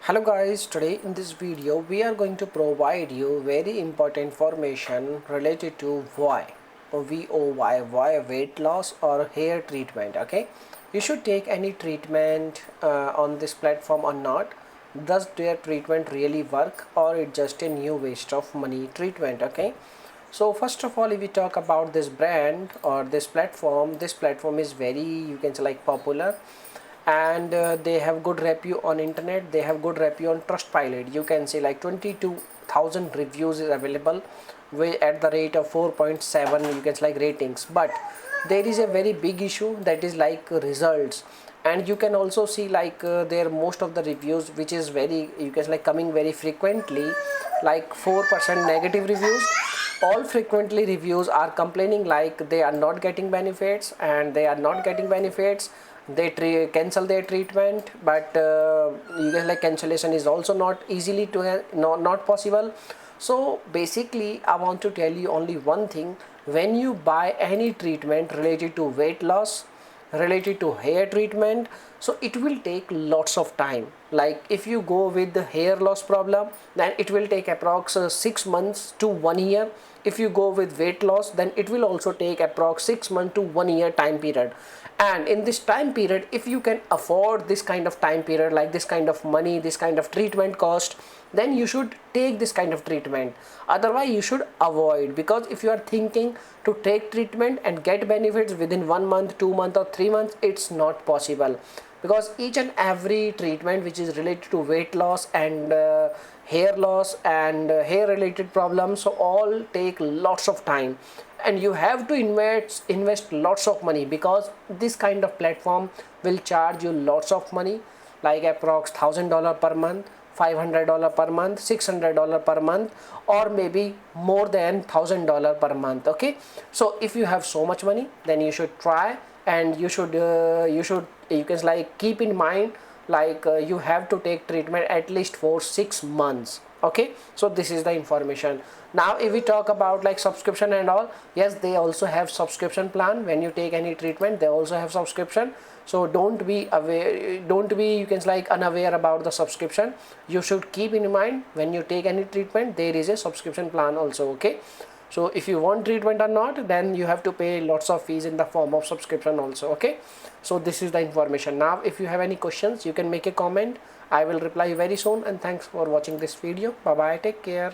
Hello guys, today in this video we are going to provide you very important information related to why weight loss or hair treatment. Okay, you should take any treatment on this platform or not. Does their treatment really work or it just a new waste of money treatment? Okay, so first of all, if we talk about this brand or this platform is very, you can say, like popular, and they have good review on internet. They have good review on Trustpilot. You can see like 22,000 reviews is available at the rate of 4.7, you can say, like ratings. But there is a very big issue, that is like results. And you can also see like there most of the reviews which is very, you can say, like coming very frequently, like 4% negative reviews. All frequently reviews are complaining like they are not getting benefits, and they are not getting benefits. They cancel their treatment, but you guys, like, cancellation is also not easily to not possible. So basically I want to tell you only one thing: when you buy any treatment related to weight loss, related to hair treatment, so it will take lots of time. Like if you go with the hair loss problem, then it will take approx 6 months to 1 year. If you go with weight loss, then it will also take approx 6 months to 1 year time period. And in this time period, if you can afford this kind of time period, like this kind of money, this kind of treatment cost, then you should take this kind of treatment. Otherwise you should avoid, because if you are thinking to take treatment and get benefits within 1 month, 2 months or 3 months, it's not possible. Because each and every treatment which is related to weight loss and hair loss and hair related problems, so all take lots of time, and you have to invest lots of money, because this kind of platform will charge you lots of money, like approx $1,000 per month, $500 per month, $600 per month, or maybe more than $1,000 per month. Okay, so if you have so much money, then you should try, and you can like keep in mind, like you have to take treatment at least for 6 months. Okay, so this is the information. Now if we talk about like subscription and all, yes, they also have subscription plan. When you take any treatment, they also have subscription. So don't be aware, don't be, you can like, unaware about the subscription. You should keep in mind, when you take any treatment, there is a subscription plan also. Okay, so if you want treatment or not, then you have to pay lots of fees in the form of subscription also. Okay, so this is the information. Now if you have any questions, you can make a comment. I will reply you very soon, and thanks for watching this video. Bye bye, take care.